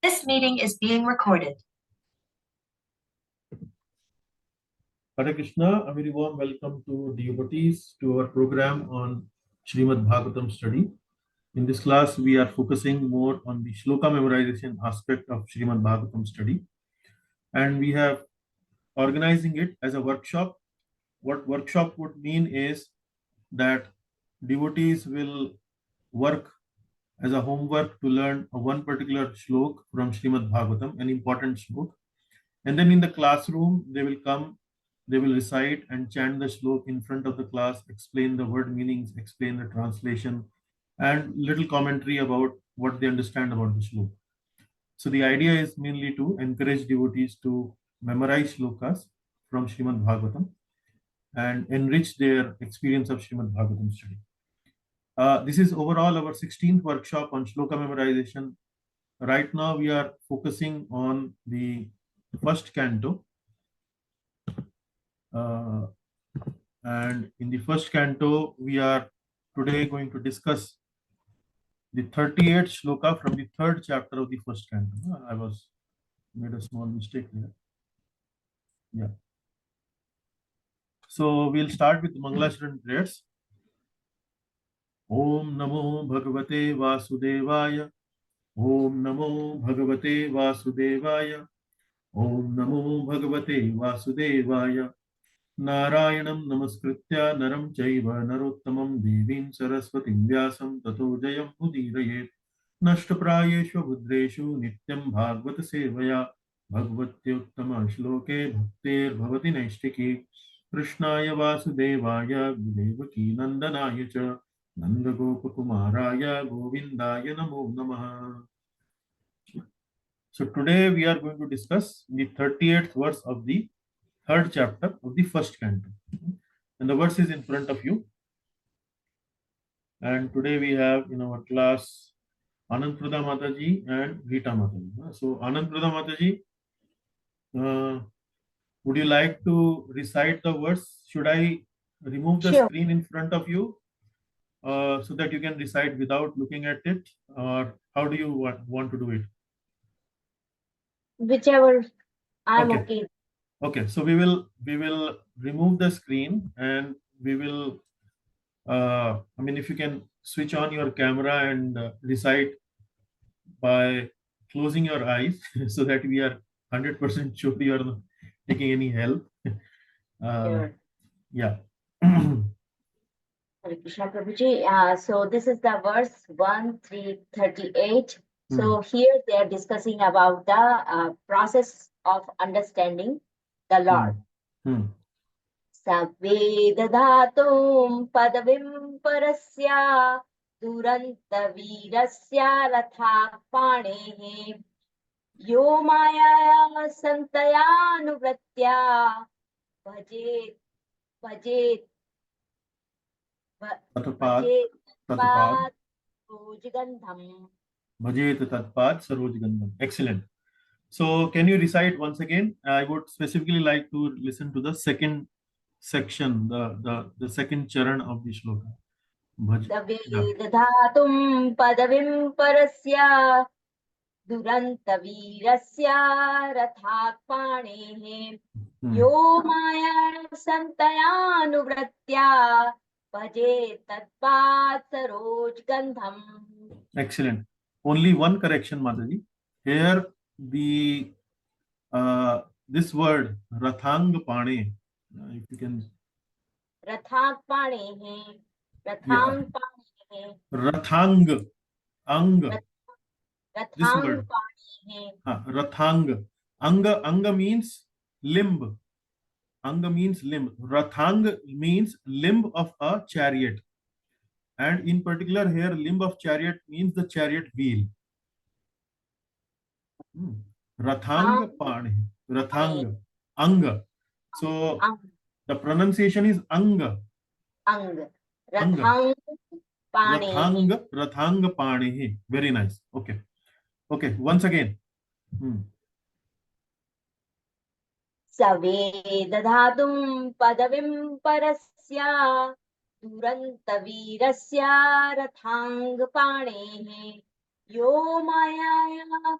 This meeting is being recorded. Hare Krishna, a very warm welcome to devotees to our program on Srimad Bhagavatam study. In this class, we are focusing more on the Shloka memorization aspect of Srimad Bhagavatam study. And we have organizing it as a workshop. What workshop would mean is that devotees will work as a homework to learn one particular shlok from Srimad Bhagavatam, an important shlok. And then in the classroom, they will come, they will recite and chant the shlok in front of the class, explain the word meanings, explain the translation, and little commentary about what they understand about the shlok. So the idea is mainly to encourage devotees to memorize shlokas from Srimad Bhagavatam and enrich their experience of Srimad Bhagavatam study. This is overall our 16th workshop on shloka memorization. Right now we are focusing on the first canto. And in the first canto, we are today going to discuss the 38th shloka from the third chapter of the first canto. I was made a small mistake here. Yeah. So we'll start with Mangalasharan prayers. Om Namo Bhagavate Vasudevaya. Om Namo Bhagavate Vasudevaya. Om Namo Bhagavate Vasudevaya. Narayanam Namaskritya Naram Chaiva Narottamam Devim Saraswatim Vyasam Tato Jayam Udirayet Nashtaprayeshu Bhudreshu Nityam Bhagavata Sevaya Bhagavatyuttama Shloke Bhaktir Bhavati Naishtiki Krishnaya Vasudevaya Devaki Nandanaya Cha Nanda Gopakumaraya Govindaya Namo Namaha. So today we are going to discuss the 38th verse of the third chapter of the first canto. And the verse is in front of you. And today we have in our class Anantprada Mataji and Rita Mataji. So Anantprada Mataji, would you like to recite the verse? Should I remove the screen in front of you so that you can recite without looking at it? Or how do you want to do it? Whichever, I'm okay. Okay, so we will remove the screen and we will if you can switch on your camera and recite by closing your eyes so that we are 100% sure you are not taking any help. Sure. Yeah. Hare Krishna Prabhuji. So this is the verse 1.3.38. So here they are discussing about the process of understanding the Lord. Sabve dadatum padavim parasya duranta virasya ratha panehe yo maya santayanu bhajet bhajet Tatpat Sarojgandham. Excellent. So can you recite once again? I would specifically like to listen to the second section, the second charan of the shloka. Datum padavim parasya duranta virasya rathat panehe yo maya santayanu bhaje tatpat saroj gandham. Excellent. Only one correction, Mataji. Here the this word rathang pane, if you can. Rathang pane, rathang pane. Rathang, ang. This word. Rathang. Rathang. Anga means limb. Anga means limb. Rathang means limb of a chariot. And in particular here, limb of chariot means the chariot wheel. Rathang Pani. Rathang. Anga. So the pronunciation is Anga. Ang. Rathang Pani. Rathang Pani. Very nice. Okay. Okay. Once again. Save dadhatum padavim parasya duranta virasya rathang panehe yo maya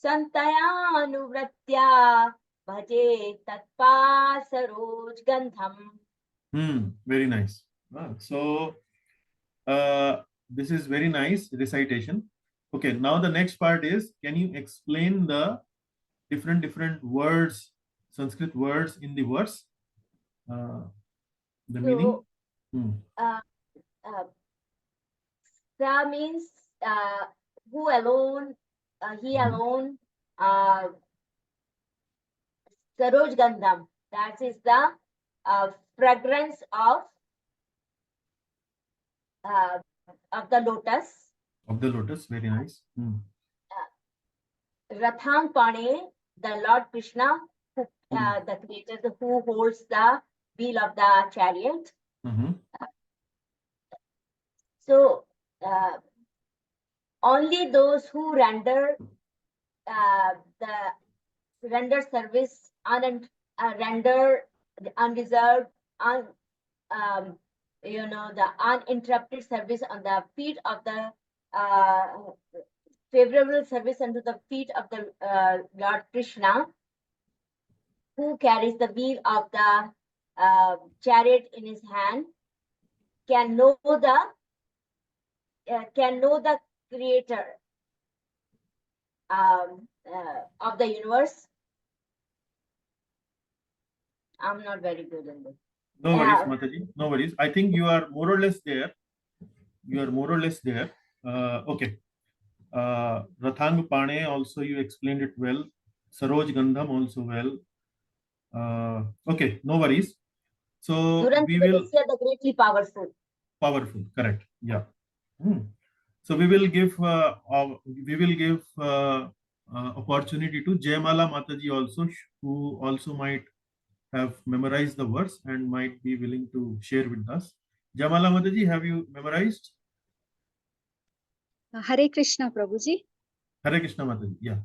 Santayanuvratya bhaje tatpasaroj gandham. Very nice. So this is very nice recitation. Okay, now the next part is, can you explain the different words, Sanskrit words in the verse? The meaning? Uh, uh, Sa means who alone, he alone, Saroj Gandham. That is the fragrance of the lotus. Of the lotus, very nice. Rathang Pane, the Lord Krishna, who, the creator who holds the wheel of the chariot. So only those who render service render the unreserved, the uninterrupted service on the feet of the favorable service unto the feet of the Lord Krishna, who carries the wheel of the chariot in his hand, can know the creator of the universe. I'm not very good in this. No worries, Mataji. No worries. I think you are more or less there. Okay. Rathang Pane also you explained it well. Saroj Gandham also well. Okay, no worries. So we will. The greatly powerful. Powerful, correct. Yeah. So we will give opportunity to Jayamala Mataji also, who also might have memorized the verse and might be willing to share with us. Jayamala Mataji, have you memorized? Hare Krishna, Prabhuji. Hare Krishna Mataji, yeah.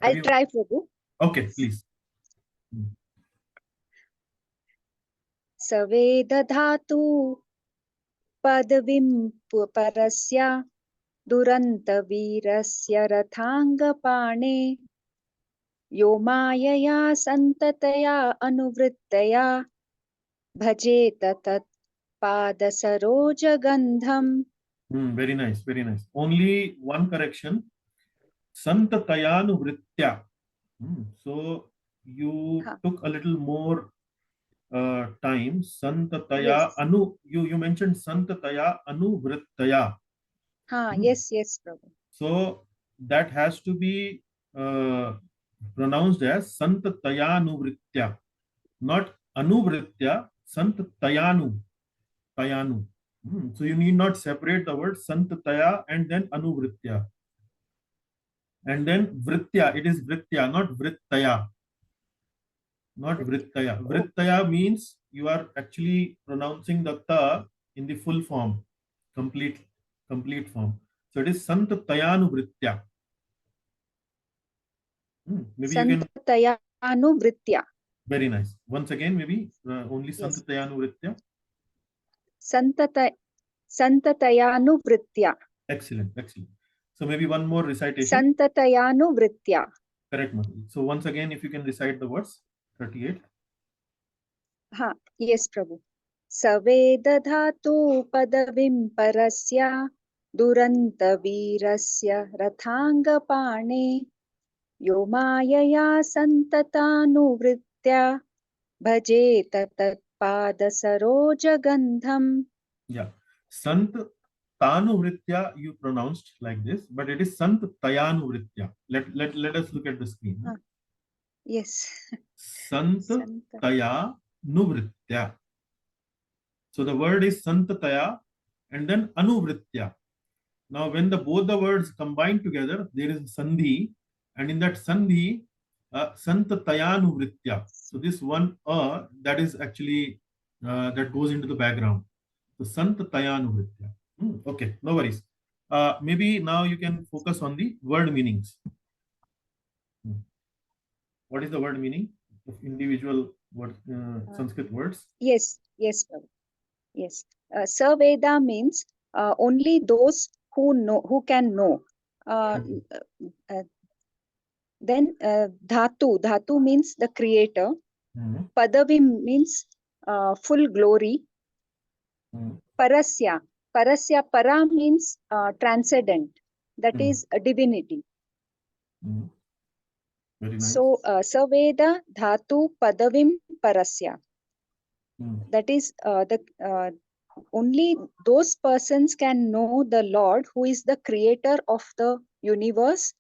I'll try, Prabhu. Okay, please. Savedadhatu padavim parasya duranta virasya rathangapane yo mayaya santataya anuvrittaya bhajeta tat padasaroja gandham. Very nice, very nice. Only one correction. Santatayanu vritya. So you took a little more time. Santataya anu. You mentioned Santataya anuvrittaya. Yes, Prabhu. So that has to be pronounced as Santatayanu, not Anuvritya, Santatayanu. Tayanu. So you need not separate the word Santataya and then Anuvritya. And then Vritya, it is Vritya, not Vrittaya. Not Vrittaya. Vrittaya means you are actually pronouncing the ta in the full form, complete form. So it is Santatayanu Vritya. Maybe you can. Santatayanu Vritya. Very nice. Once again, maybe only Santatayanu Vritya. Santatayanu Vritya. Excellent, excellent. So maybe one more recitation. Santatayanu Vritya. Correct, Madhu. So once again, if you can recite the verse 38. Yes, Prabhu. Savedadhatu padavim parasya duranta virasya rathangapane yo mayaya santatanuvritya bhajeta tatpada saroja gandham. Yeah. Sant Tanuvritya you pronounced like this, but it is Sant Tayanuvritya. Let us look at the screen. Yes. Sant Tayanuvritya. So the word is Santataya and then Anuvritya. Now when both the words combine together, there is Sandhi, and in that Sandhi, Santatayanu So this one that is actually that goes into the background. So Santatayanu Okay, no worries. Maybe now you can focus on the word meanings. What is the word meaning of individual word, Sanskrit words? Yes, Prabhu. Yes. Saveda means only those who can know. Then dhatu means the creator. Hmm. Padavim means full glory. Hmm. Parasya, para means transcendent, that Hmm. is a divinity. Hmm. Very nice. So Saveda dhatu padavim parasya. Hmm. That is the only those persons can know the Lord who is the creator of the universe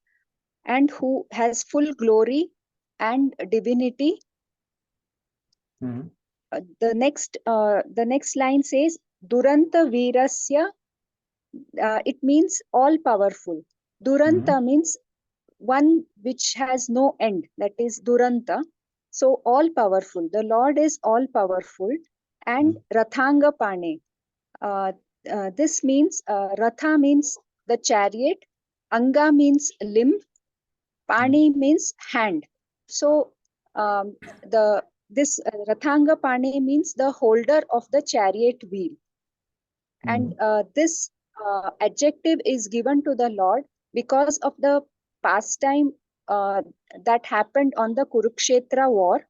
and who has full glory and divinity. Hmm. The next line says Duranta Virasya. It means all powerful. Hmm. Duranta means one which has no end, that is Duranta. So all powerful. The Lord is all powerful. And Rathanga Pane. Uh, this means Ratha means the chariot, Anga means limb, Pani means hand. So the this Rathanga Pane means the holder of the chariot wheel. And this adjective is given to the Lord because of the pastime that happened on the Kurukshetra war.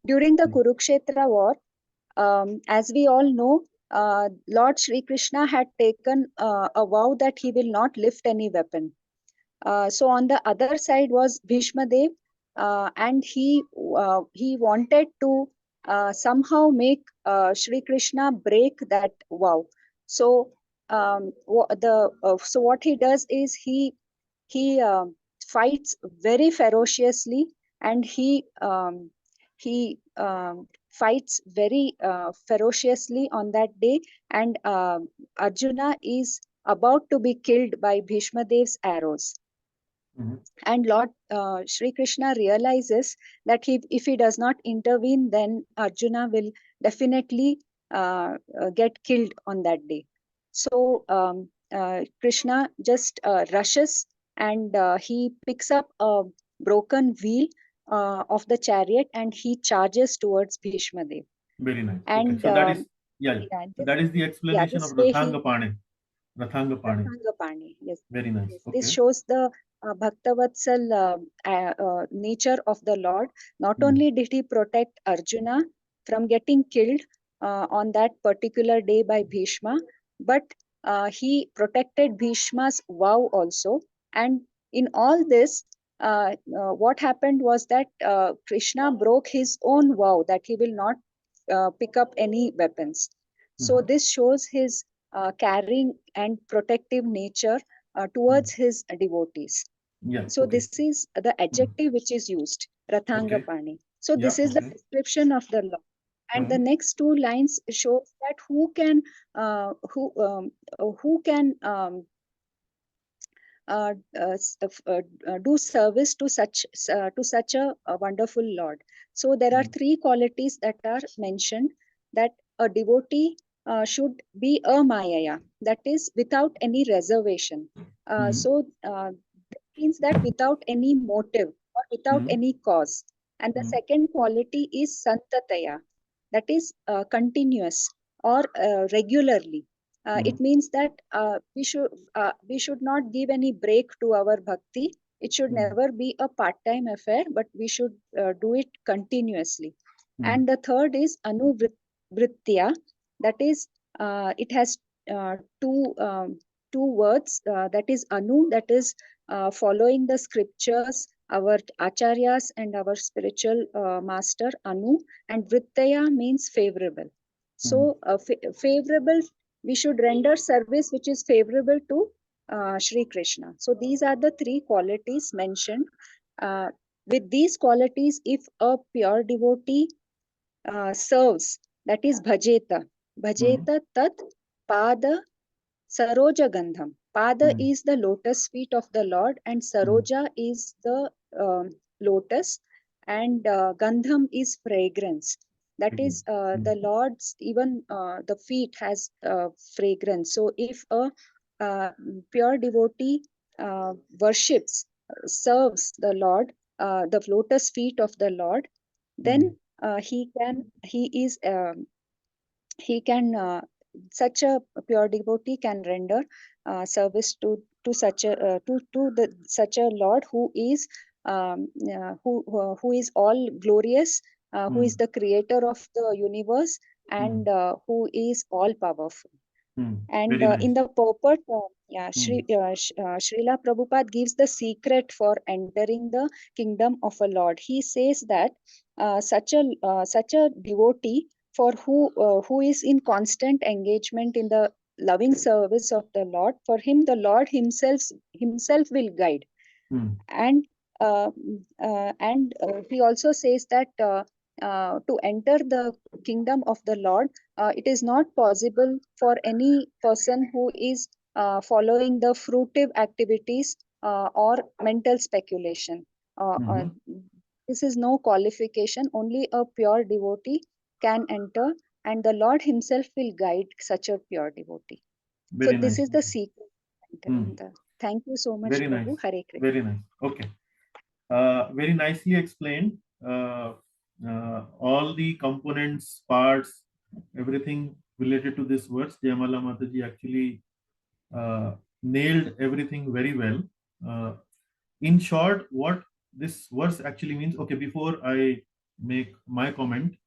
During the Kurukshetra war, as we all know, Lord Shri Krishna had taken a vow that he will not lift any weapon. So on the other side was Bhishma Dev, and he wanted to somehow make Shri Krishna break that vow. So so what he does is he fights very ferociously, and he fights very ferociously on that day, and Arjuna is about to be killed by Bhishma Dev's arrows. Hmm. And Lord Shri Krishna realizes that if he does not intervene, then Arjuna will definitely get killed on that day. So Krishna just rushes, and he picks up a broken wheel of the chariot, and he charges towards Bhishma Dev. Very nice. Okay. And So that is, yeah, yeah. yeah, So that is the yeah, explanation of this way Rathanga Pane. Rathanga Pane. Rathangapani, yes, Very nice. yes. This Okay. shows the Bhaktavatsal nature of the Lord. Not Hmm. only did he protect Arjuna from getting killed on that particular day by Bhishma, but he protected Bhishma's vow also. And in all this, what happened was that Krishna broke his own vow that he will not pick up any weapons. So Hmm. this shows his caring and protective nature Hmm. towards his devotees. Yeah. So Okay. this is the Hmm. adjective which is used, Okay. Rathangapani. So Yeah. this is the Okay. description of the Lord. And Hmm. the next two lines show that who can uh, do service to such a wonderful Lord. So there are Hmm. three qualities that are mentioned, that a devotee should be a Mayaya, that is without any reservation. Hmm. That means that without any motive or without Hmm. any cause. And the Hmm. second quality is Santataya, that is continuous or regularly. Hmm. It means that we should not give any break to our bhakti. It should Hmm. never be a part-time affair, but we should do it continuously. Hmm. And the third is anuvritya, that is it has uh, two two words, that is anu, that is following the scriptures, our acharyas and our spiritual master anu, and vrittaya means favorable. Hmm. So favorable, we should render service which is favorable to Shri Krishna. So these are the three qualities mentioned. Uh, with these qualities, if a pure devotee serves, that is bhajeta. Hmm. Bhajeta tat pada Saroja Gandham. Pada Hmm. is the lotus feet of the Lord, and Hmm. Saroja is the lotus, and Gandham is fragrance. That is Hmm. the Lord's, even the feet has fragrance. So if a uh, pure devotee worships, serves the Lord, the lotus feet of the Lord, Hmm. then he can such a pure devotee can render service to to such a such a Lord who is all glorious, who is the creator of the universe, and who is all powerful. And Very nice. in the purport, Srila Prabhupada gives the secret for entering the kingdom of a Lord. He says that such a devotee for who is in constant engagement in the loving service of the Lord, for him the Lord himself will guide. And he also says that to enter the kingdom of the Lord, it is not possible for any person who is following the fruitive activities or mental speculation. This is no qualification. Only a pure devotee can enter, and the Lord himself will guide such a pure devotee. Very So this nice. is the secret. Thank you so much, Very Prabhu. nice. Hare Krishna. Very nice. Okay. Very nicely explained. All the components, parts, everything related to this verse. Jayamala Mataji actually nailed everything very well. In short, what this verse actually means. Okay, before I make my comment,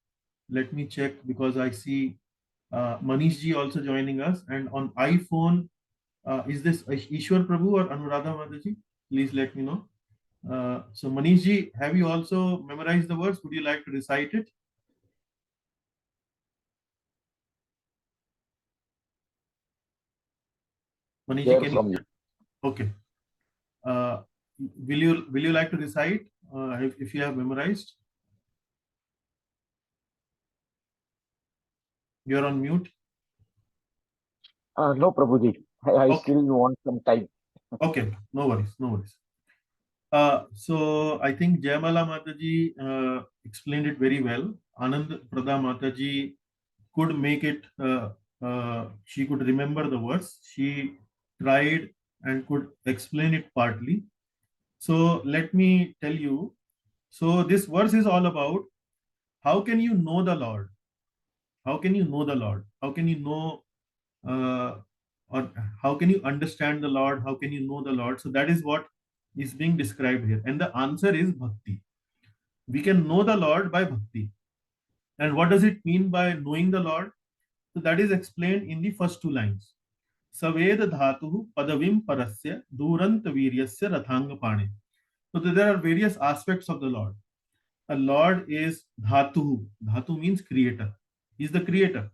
let me check, because I see Manish ji also joining us, and on iPhone, is this Ishwar Prabhu or Anuradha Mataji? Please let me know. So Manish ji, have you also memorized the verse? Would you like to recite it? Manish ji, can you? Okay. Will you like to recite if you have memorized? You're on mute. No, Prabhuji. I still want some time. Okay, no worries, no worries. So I think Jayamala Mataji explained it very well. Anand Prada Mataji could make it, she could remember the verse. She tried and could explain it partly. So let me tell you. So this verse is all about how can you know the Lord? How can you know the Lord? How can you know, or how can you understand the Lord? How can you know the Lord? So that is what is being described here. And the answer is bhakti. We can know the Lord by bhakti. And what does it mean by knowing the Lord? So that is explained in the first two lines. Saved dhatu padavim parasya durant viryasya rathanga pane. So there are various aspects of the Lord. A Lord is dhatu. Dhatu means creator. He is the creator.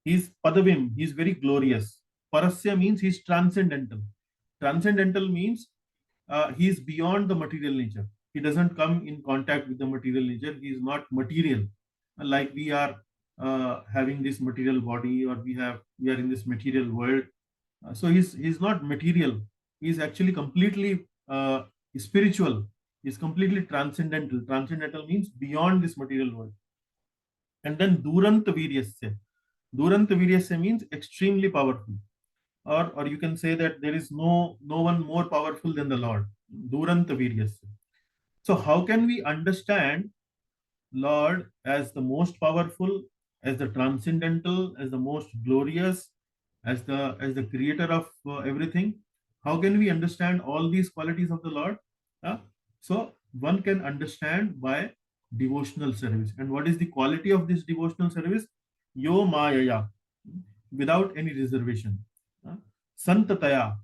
He is padavim. He is very glorious. Parasya means he is transcendental. Transcendental means he is beyond the material nature. He doesn't come in contact with the material nature. He is not material, like we are having this material body, or we are in this material world. So he's not material. He's actually completely spiritual. He's completely transcendental. Transcendental means beyond this material world. And then durant viryasya. Durant viryasya means extremely powerful. Or you can say that there is no one more powerful than the Lord. Durant viryasya. So how can we understand Lord as the most powerful, as the transcendental, as the most glorious, as the creator of everything? How can we understand all these qualities of the Lord? So one can understand by devotional service. And what is the quality of this devotional service? Yo mayaya, without any reservation. Santataya.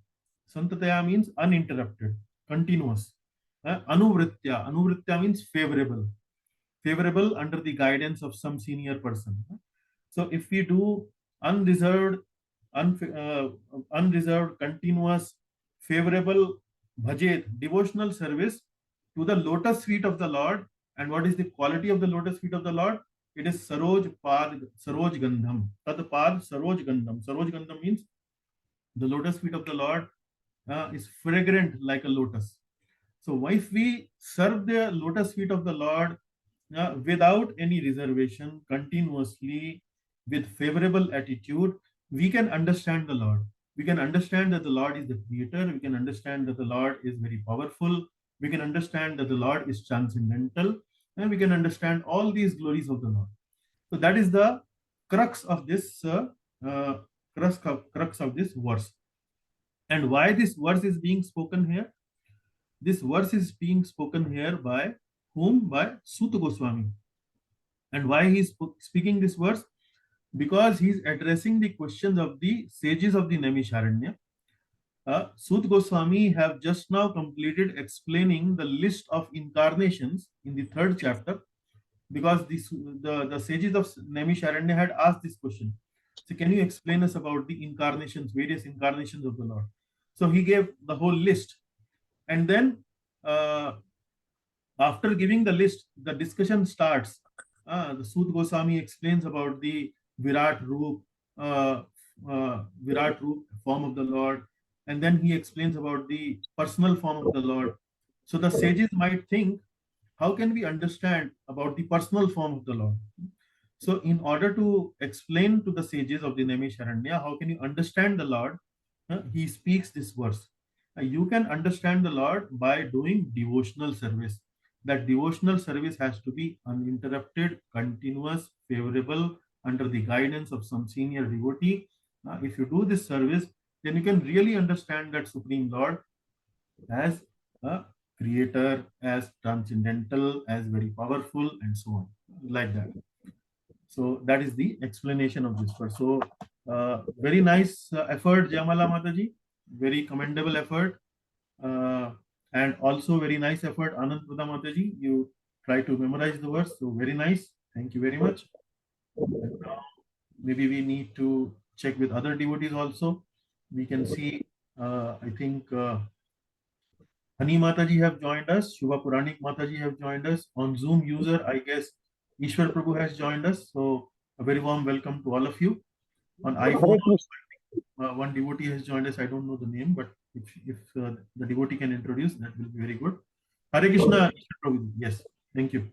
Santataya means uninterrupted, continuous. Anuvritya. Anuvritya means favorable. Favorable under the guidance of some senior person. So if we do unreserved, unreserved, continuous, favorable bhajet, devotional service to the lotus feet of the Lord. And what is the quality of the lotus feet of the Lord? It is saroj pad, saroj gandham. Tad pad saroj gandham. Saroj gandham means the lotus feet of the Lord is fragrant like a lotus. So if we serve the lotus feet of the Lord without any reservation, continuously, with favorable attitude, we can understand the Lord. We can understand that the Lord is the creator. We can understand that the Lord is very powerful. We can understand that the Lord is transcendental. And we can understand all these glories of the Lord. So that is the crux of this crux of this verse. And why this verse is being spoken here? This verse is being spoken here by whom? By Suta Goswami. And why he is speaking this verse? Because he is addressing the questions of the sages of the Naimisharanya. Sut Goswami have just now completed explaining the list of incarnations in the third chapter, because the sages of Naimisharanya had asked this question. So can you explain us about the incarnations, various incarnations of the Lord? So he gave the whole list. And then uh, after giving the list, the discussion starts. The Sut Goswami explains about the uh, Virat Roop form of the Lord, and then he explains about the personal form of the Lord. So the sages might think, how can we understand about the personal form of the Lord? So, in order to explain to the sages of the Naimisharanya, how can you understand the Lord? He speaks this verse. You can understand the Lord by doing devotional service. That devotional service has to be uninterrupted, continuous, favorable, under the guidance of some senior devotee. If you do this service, then you can really understand that Supreme Lord as a creator, as transcendental, as very powerful, and so on, like that. So that is the explanation of this verse. So very nice effort, Jamala Mataji. Very commendable effort. And also very nice effort, Anand Prada Mataji. You try to memorize the verse. So very nice. Thank you very much. And now maybe we need to check with other devotees also. We can see, I think, Hani Mataji have joined us. Shubha Puranik Mataji have joined us. On Zoom user, I guess Ishwar Prabhu has joined us. So a very warm welcome to all of you. On iPhone, Hare Krishna. one devotee has joined us. I don't know the name, but if the devotee can introduce, that will be very good. Hare Krishna, Ishwar Prabhu. Yes, thank you.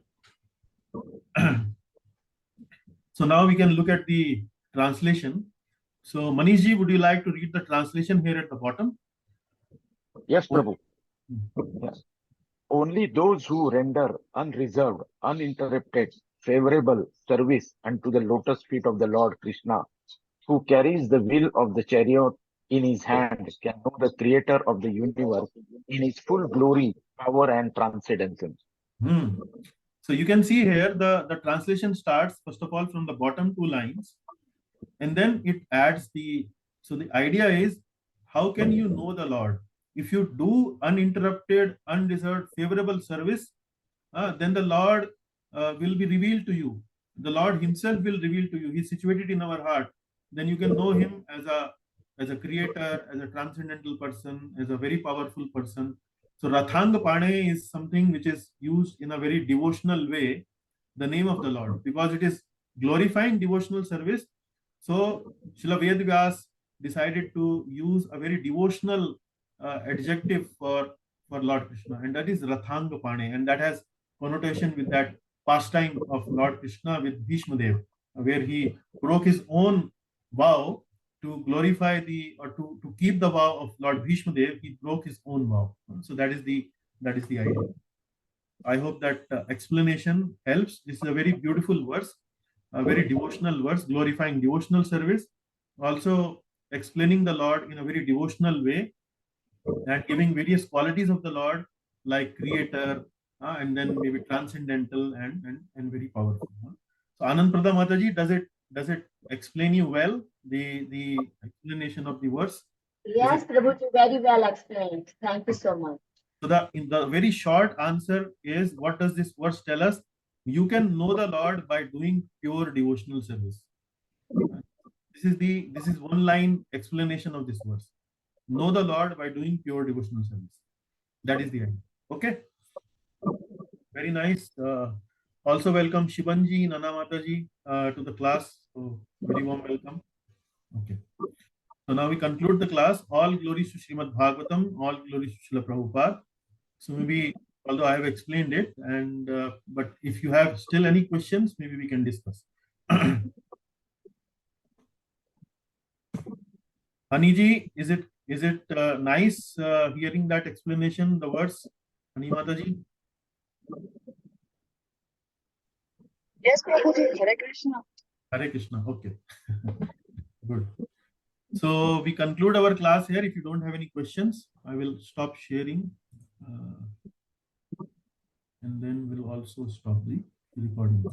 So now we can look at the translation. So Manishji, would you like to read the translation here at the bottom? Yes, Or- Prabhu. Yes. Only those who render unreserved, uninterrupted, favorable service unto the lotus feet of the Lord Krishna, who carries the wheel of the chariot in his hand, can know the creator of the universe in his full glory, power, and transcendence. Hmm. So you can see here the translation starts first of all from the bottom two lines, and then it adds the, so the idea is, how can you know the Lord? If you do uninterrupted, undeserved, favorable service, then the Lord will be revealed to you. The Lord Himself will reveal to you. He's situated in our heart. Then you can know Him as a creator, as a transcendental person, as a very powerful person. So Rathanga Pane is something which is used in a very devotional way, the name of the Lord, because it is glorifying devotional service. So Srila Vyas decided to use a very devotional adjective for Lord Krishna, and that is Rathanga Pane, and that has connotation with that pastime of Lord Krishna with Bhishma Dev, where he broke his own vow to glorify or to keep the vow of Lord Bhishma Dev. He broke his own vow. So that is the idea. I hope that explanation helps. This is a very beautiful verse, a very devotional verse, glorifying devotional service, also explaining the Lord in a very devotional way, and giving various qualities of the Lord, like creator, and then maybe transcendental and very powerful. So Anand Prada Mataji, does it explain you well, the explanation of the verse? Is Yes, it Prabhuji, very well explained. Thank you so much. so? The very short answer is, what does this verse tell us? You can know the Lord by doing pure devotional service. This is one line explanation of this verse. Know the Lord by doing pure devotional service. That is the idea. Okay. Very nice. Also welcome Shivanji, Nana Mataji to the class. So very warm welcome. Okay. So now we conclude the class. All glories to Srimad Bhagavatam. All glories to Srila Prabhupada. So maybe, although I have explained it, and but if you have still any questions, maybe we can discuss. Haniji, is it nice hearing that explanation, the verse, Hani Mataji? Yes, Prabhuji. Hare Krishna. Hare Krishna. Okay. Good. So we conclude our class here. If you don't have any questions, I will stop sharing. And then we'll also stop the recording.